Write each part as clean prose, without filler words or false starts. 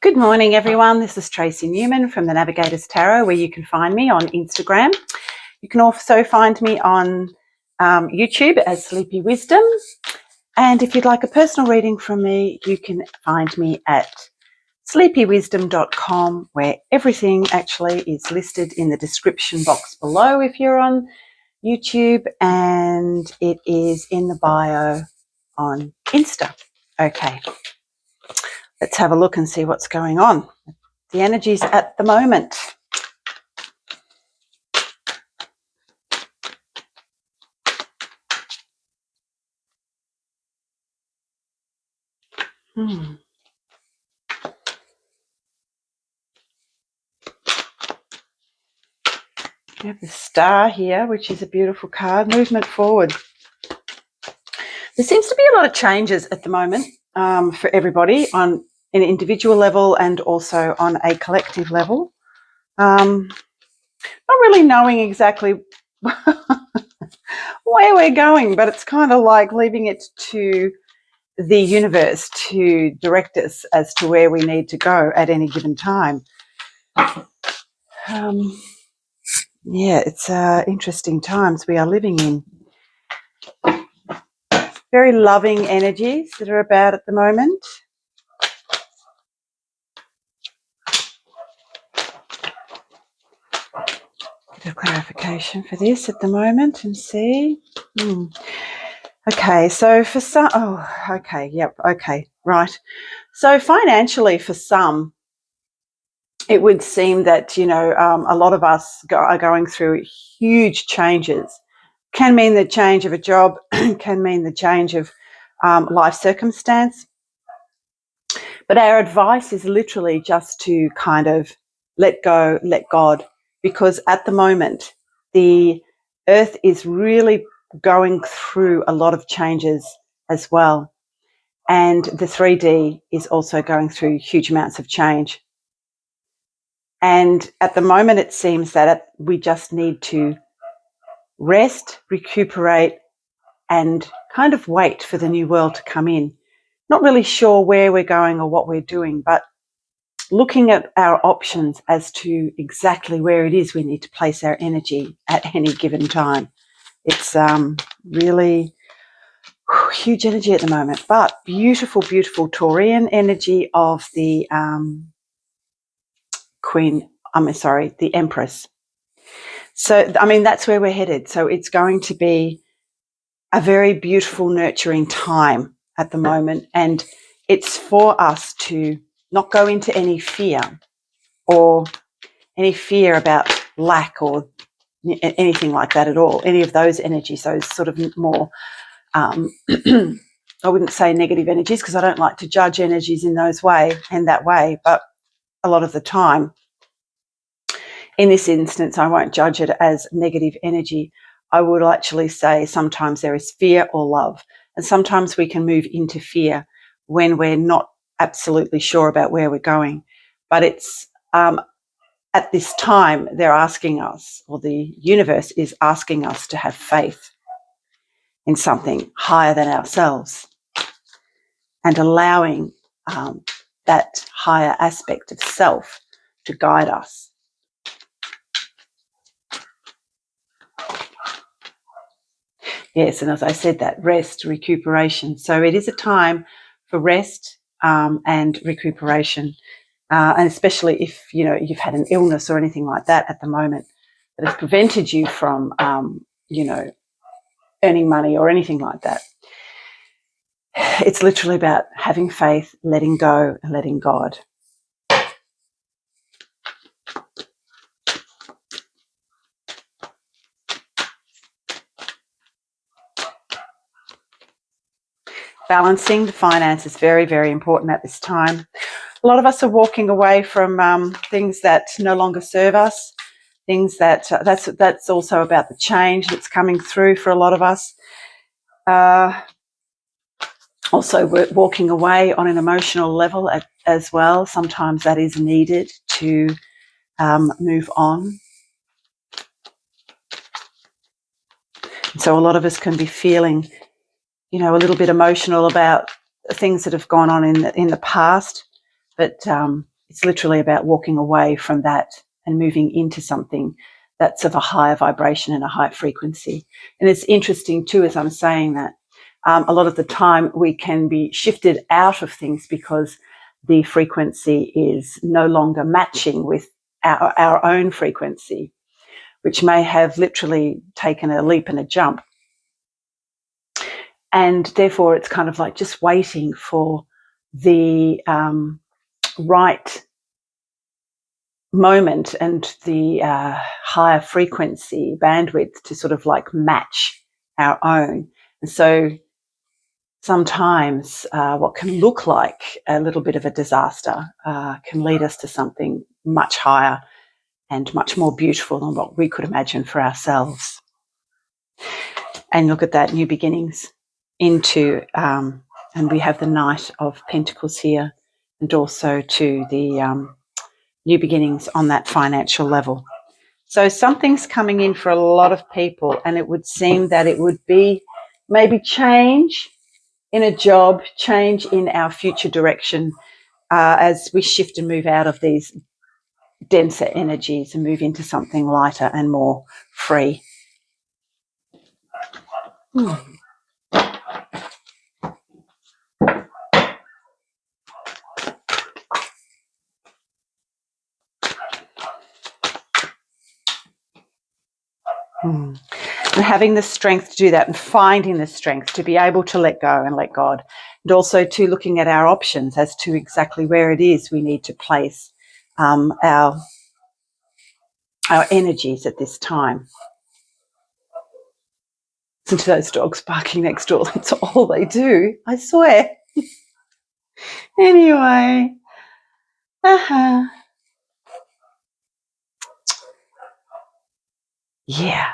Good morning, everyone. This is Tracy Newman from the Navigator's Tarot, where you can find me on Instagram. You can also find me on YouTube as Sleepy Wisdom. And if you'd like a personal reading from me, you can find me at sleepywisdom.com, where everything actually is listed in the description box below if you're on YouTube, and it is in the bio on Insta. Okay. Let's have a look and see what's going on. The energies at the moment. We have the Star here, which is a beautiful card. Movement forward. There seems to be a lot of changes at the moment for everybody on an individual level and also on a collective level. Not really knowing exactly where we're going, but it's kind of like leaving it to the universe to direct us as to where we need to go at any given time. Yeah, it's interesting times we are living in. Very loving energies that are about at the moment. Bit of clarification for this at the moment and see. Okay, so for some, right. So financially for some, it would seem that, a lot of us are going through huge changes. Can mean the change of a job, can mean the change of life circumstance. But our advice is literally just to kind of let go, let God, because at the moment, the earth is really going through a lot of changes as well. And the 3D is also going through huge amounts of change. And at the moment, it seems that we just need to rest, recuperate, and kind of wait for the new world to come in. Not really sure where we're going or what we're doing, but looking at our options as to exactly where it is we need to place our energy at any given time. It's really huge energy at the moment, but beautiful, beautiful Taurian energy of the the Empress. So, that's where we're headed. So it's going to be a very beautiful, nurturing time at the moment. And it's for us to not go into any fear or any fear about lack or anything like that at all. Any of those energies, those sort of more, I wouldn't say negative energies, because I don't like to judge energies in that way. But a lot of the time, in this instance, I won't judge it as negative energy. I would actually say sometimes there is fear or love, and sometimes we can move into fear when we're not absolutely sure about where we're going. But it's at this time they're asking us, or the universe is asking us, to have faith in something higher than ourselves and allowing that higher aspect of self to guide us. Yes, and as I said, that rest, recuperation. So it is a time for rest and recuperation, and especially if you've had an illness or anything like that at the moment that has prevented you from earning money or anything like that. It's literally about having faith, letting go, and letting God. Balancing the finances is very, very important at this time. A lot of us are walking away from things that no longer serve us, things that's also about the change that's coming through for a lot of us. Also, we're walking away on an emotional level as well. Sometimes that is needed to move on. So a lot of us can be feeling, a little bit emotional about things that have gone on in the past. But It's literally about walking away from that and moving into something that's of a higher vibration and a high frequency. And it's interesting too, as I'm saying that, a lot of the time we can be shifted out of things because the frequency is no longer matching with our own frequency, which may have literally taken a leap and a jump. And therefore, it's kind of like just waiting for the right moment and the higher frequency bandwidth to sort of like match our own. And so sometimes what can look like a little bit of a disaster can lead us to something much higher and much more beautiful than what we could imagine for ourselves. And look at that, new beginnings into, and we have the Knight of Pentacles here, and also to the new beginnings on that financial level. So something's coming in for a lot of people, and it would seem that it would be maybe change in a job, change in our future direction as we shift and move out of these denser energies and move into something lighter and more free. And having the strength to do that and finding the strength to be able to let go and let God, and also to looking at our options as to exactly where it is we need to place our energies at this time. Listen to those dogs barking next door. That's all they do, I swear. Anyway. Yeah.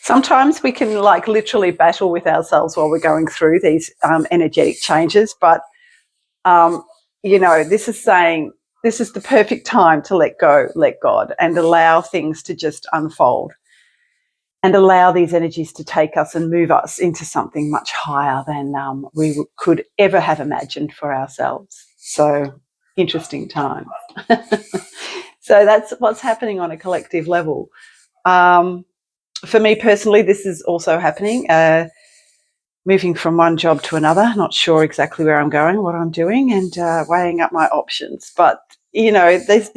Sometimes we can like literally battle with ourselves while we're going through these energetic changes, but you know, this is saying this is the perfect time to let go, let God, and allow things to just unfold and allow these energies to take us and move us into something much higher than we could ever have imagined for ourselves. So interesting time. So that's what's happening on a collective level. For me personally, this is also happening, moving from one job to another, not sure exactly where I'm going, what I'm doing, and weighing up my options. But, you know, these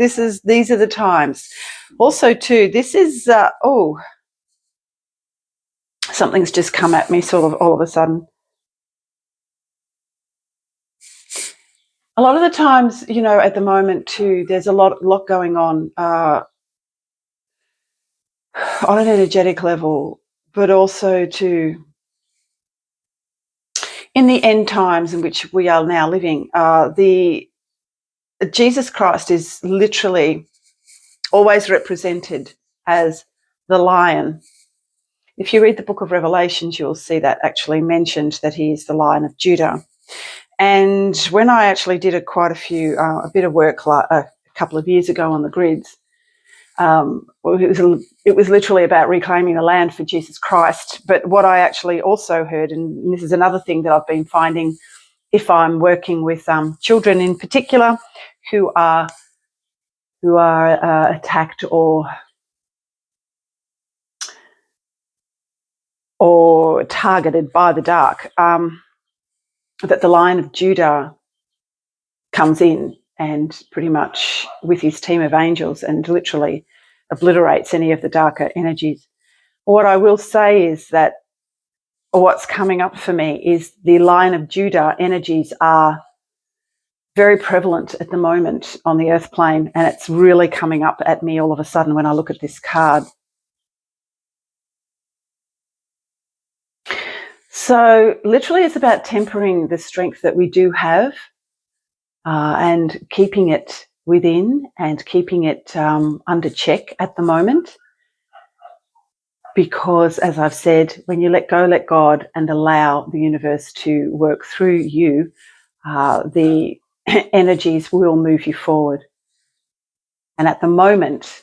are the times. Also, too, this is, something's just come at me sort of all of a sudden. A lot of the times, you know, at the moment, too, there's a lot going on an energetic level, but also, too, in the end times in which we are now living, Jesus Christ is literally always represented as the lion. If you read the book of Revelations, you'll see that actually mentioned that he is the Lion of Judah. And when I actually did a bit of work a couple of years ago on the grids, it was literally about reclaiming the land for Jesus Christ. But what I actually also heard, and this is another thing that I've been finding if I'm working with children in particular who are attacked or targeted by the dark, that the Lion of Judah comes in and pretty much with his team of angels and literally obliterates any of the darker energies. What I will say is that what's coming up for me is the Lion of Judah energies are very prevalent at the moment on the earth plane, and it's really coming up at me all of a sudden when I look at this card. So literally it's about tempering the strength that we do have and keeping it within and keeping it under check at the moment. Because, as I've said, when you let go, let God, and allow the universe to work through you, the energies will move you forward. And at the moment,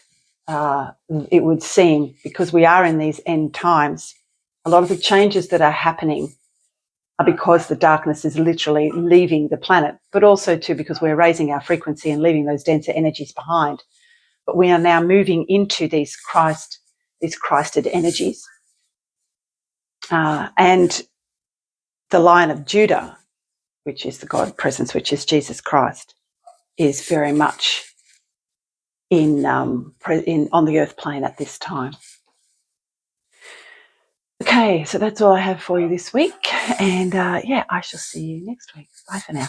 it would seem, because we are in these end times, a lot of the changes that are happening because the darkness is literally leaving the planet, but also too because we're raising our frequency and leaving those denser energies behind. But we are now moving into these Christed energies. And the Lion of Judah, which is the God presence, which is Jesus Christ, is very much on the earth plane at this time. Okay, so that's all I have for you this week. And I shall see you next week. Bye for now.